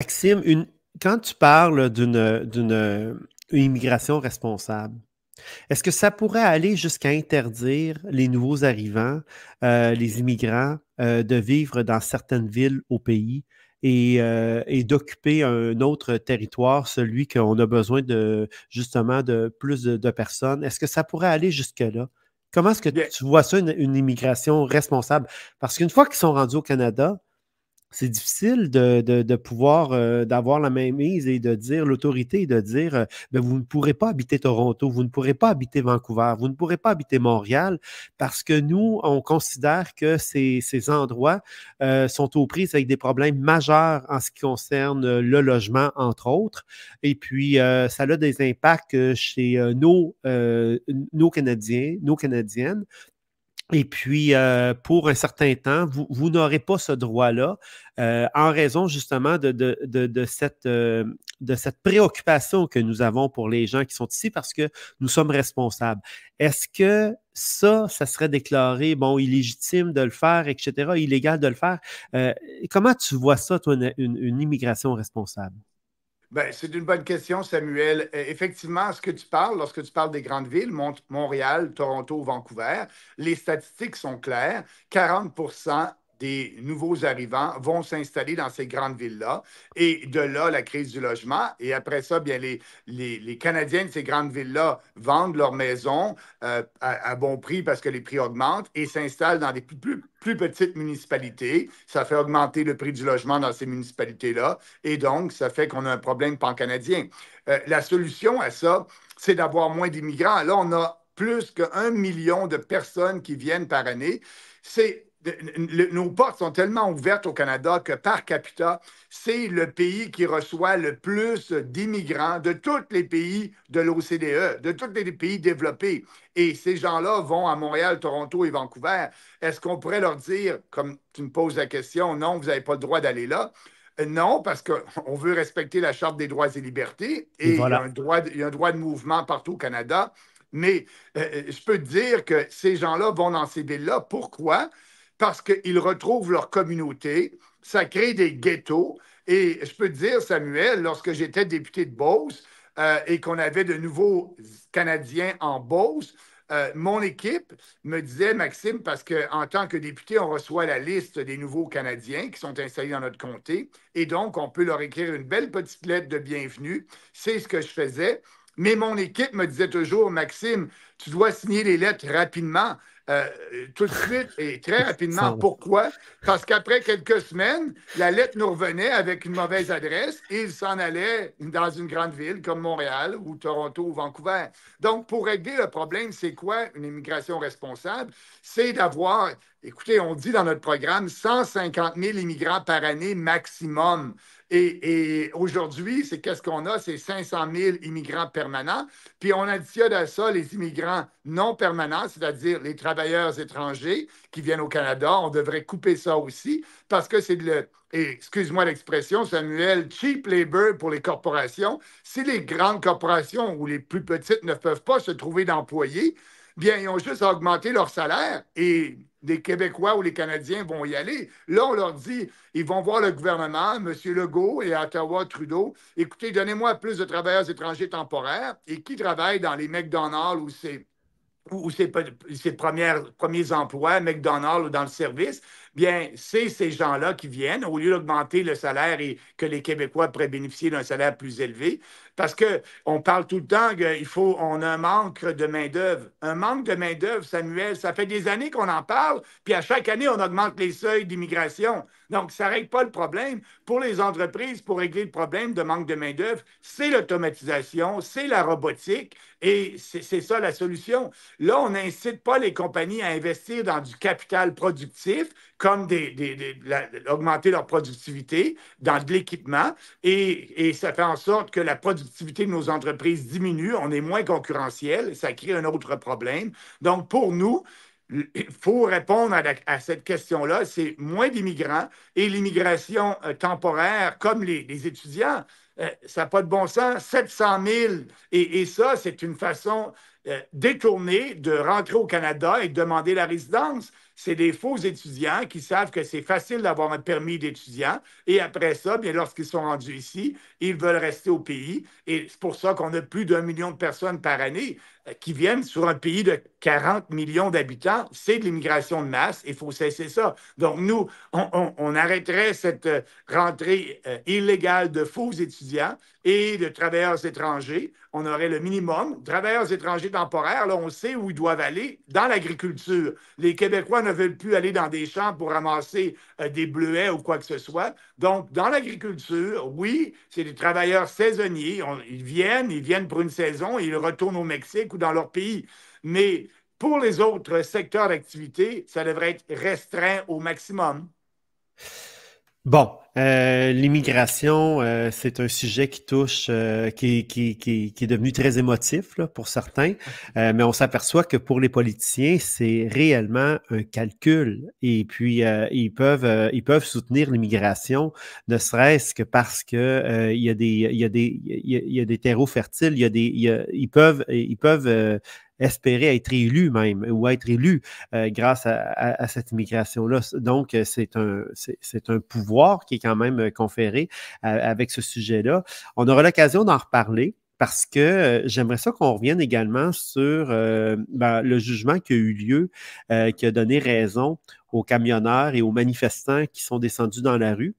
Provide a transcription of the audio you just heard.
Maxime, quand tu parles d'une immigration responsable, est-ce que ça pourrait aller jusqu'à interdire les nouveaux arrivants, les immigrants, de vivre dans certaines villes au pays et d'occuper un autre territoire, celui qu'on a besoin de justement de plus de personnes? Est-ce que ça pourrait aller jusque-là? Comment est-ce que Bien, tu vois ça, une immigration responsable? Parce qu'une fois qu'ils sont rendus au Canada, c'est difficile de pouvoir d'avoir la mainmise et de dire l'autorité et de dire ben, vous ne pourrez pas habiter Toronto, vous ne pourrez pas habiter Vancouver, vous ne pourrez pas habiter Montréal parce que nous, on considère que ces endroits sont aux prises avec des problèmes majeurs en ce qui concerne le logement, entre autres. Et puis, ça a des impacts chez nos Canadiens, nos Canadiennes. Et puis, pour un certain temps, vous n'aurez pas ce droit-là en raison justement de cette préoccupation que nous avons pour les gens qui sont ici parce que nous sommes responsables. Est-ce que ça serait déclaré, bon, illégitime de le faire, etc., illégal de le faire? Comment tu vois ça, toi, une immigration responsable? ben, c'est une bonne question, Samuel. Effectivement, ce que tu parles, lorsque tu parles des grandes villes, Montréal, Toronto, Vancouver, les statistiques sont claires. 40% des nouveaux arrivants vont s'installer dans ces grandes villes-là. Et de là, la crise du logement. Et après ça, bien, les Canadiens de ces grandes villes-là vendent leurs maisons à bon prix parce que les prix augmentent et s'installent dans des plus petites municipalités. Ça fait augmenter le prix du logement dans ces municipalités-là. Et donc, ça fait qu'on a un problème pan-canadien. La solution à ça, c'est d'avoir moins d'immigrants. Là, on a plus qu'1 million de personnes qui viennent par année. Nos portes sont tellement ouvertes au Canada que par capita, c'est le pays qui reçoit le plus d'immigrants de tous les pays de l'OCDE, de tous les pays développés. Et ces gens-là vont à Montréal, Toronto et Vancouver. Est-ce qu'on pourrait leur dire, comme tu me poses la question, non, vous n'avez pas le droit d'aller là? Non, parce qu'on veut respecter la Charte des droits et libertés Et et voilà. il y a un droit de mouvement partout au Canada. Mais je peux te dire que ces gens-là vont dans ces villes-là. Pourquoi? Parce qu'ils retrouvent leur communauté. Ça crée des ghettos. Et je peux te dire, Samuel, lorsque j'étais député de Beauce et qu'on avait de nouveaux Canadiens en Beauce, mon équipe me disait, Maxime, parce qu'en tant que député, on reçoit la liste des nouveaux Canadiens qui sont installés dans notre comté, et donc on peut leur écrire une belle petite lettre de bienvenue. C'est ce que je faisais. Mais mon équipe me disait toujours, Maxime, tu dois signer les lettres rapidement, euh, tout de suite et très rapidement. Sans- Pourquoi? Parce qu'après quelques semaines, la lettre nous revenait avec une mauvaise adresse et il s'en allait dans une grande ville comme Montréal ou Toronto ou Vancouver. Donc, pour régler le problème, c'est quoi une immigration responsable? C'est d'avoir, écoutez, on dit dans notre programme 150 000 immigrants par année maximum. Et aujourd'hui, c'est qu'est-ce qu'on a? C'est 500 000 immigrants permanents. Puis on additionne à ça les immigrants non permanents, c'est-à-dire les travailleurs étrangers qui viennent au Canada. On devrait couper ça aussi parce que c'est excuse-moi l'expression, Samuel, cheap labor pour les corporations. Si les grandes corporations ou les plus petites ne peuvent pas se trouver d'employés, bien, ils ont juste à augmenter leur salaire et les Québécois ou les Canadiens vont y aller. Là, on leur dit, ils vont voir le gouvernement, M. Legault et à Ottawa, Trudeau, écoutez, donnez-moi plus de travailleurs étrangers temporaires et qui travaillent dans les McDonald's ou ses premiers emplois, McDonald's ou dans le service, bien, c'est ces gens-là qui viennent, au lieu d'augmenter le salaire et que les Québécois pourraient bénéficier d'un salaire plus élevé, parce qu'on parle tout le temps qu'on a un manque de main-d'œuvre. Un manque de main-d'œuvre, Samuel, ça fait des années qu'on en parle, puis à chaque année, on augmente les seuils d'immigration. Donc, ça ne règle pas le problème. Pour les entreprises, pour régler le problème de manque de main-d'œuvre, c'est l'automatisation, c'est la robotique, et c'est ça la solution. Là, on n'incite pas les compagnies à investir dans du capital productif, comme augmenter leur productivité, dans de l'équipement, et ça fait en sorte que la productivité de nos entreprises diminue, on est moins concurrentiel, ça crée un autre problème. Donc, pour nous, il faut répondre à cette question-là. C'est moins d'immigrants et l'immigration temporaire, comme les étudiants. Ça n'a pas de bon sens. 700 000. Et ça, c'est une façon détournée de rentrer au Canada et de demander la résidence. C'est des faux étudiants qui savent que c'est facile d'avoir un permis d'étudiant. Et après ça, bien, lorsqu'ils sont rendus ici, ils veulent rester au pays. Et c'est pour ça qu'on a plus d'1 million de personnes par année qui viennent sur un pays de 40 millions d'habitants. C'est de l'immigration de masse. Il faut cesser ça. Donc, nous, on arrêterait cette rentrée illégale de faux étudiants et de travailleurs étrangers. On aurait le minimum. Travailleurs étrangers temporaires, là, on sait où ils doivent aller, dans l'agriculture. Les Québécois ne veulent plus aller dans des champs pour ramasser des bleuets ou quoi que ce soit. Donc, dans l'agriculture, oui, c'est des travailleurs saisonniers. Ils viennent pour une saison et ils retournent au Mexique ou dans leur pays. Mais pour les autres secteurs d'activité, ça devrait être restreint au maximum. Bon, l'immigration, c'est un sujet qui touche, qui est devenu très émotif là, pour certains, mais on s'aperçoit que pour les politiciens, c'est réellement un calcul. Et puis, ils peuvent soutenir l'immigration, ne serait-ce que parce que il y a des terreaux fertiles, ils peuvent espérer être élus même ou être élus grâce à cette immigration-là. Donc, c'est un pouvoir qui est quand même conféré avec ce sujet-là. On aura l'occasion d'en reparler. Parce que j'aimerais ça qu'on revienne également sur le jugement qui a eu lieu, qui a donné raison aux camionneurs et aux manifestants qui sont descendus dans la rue.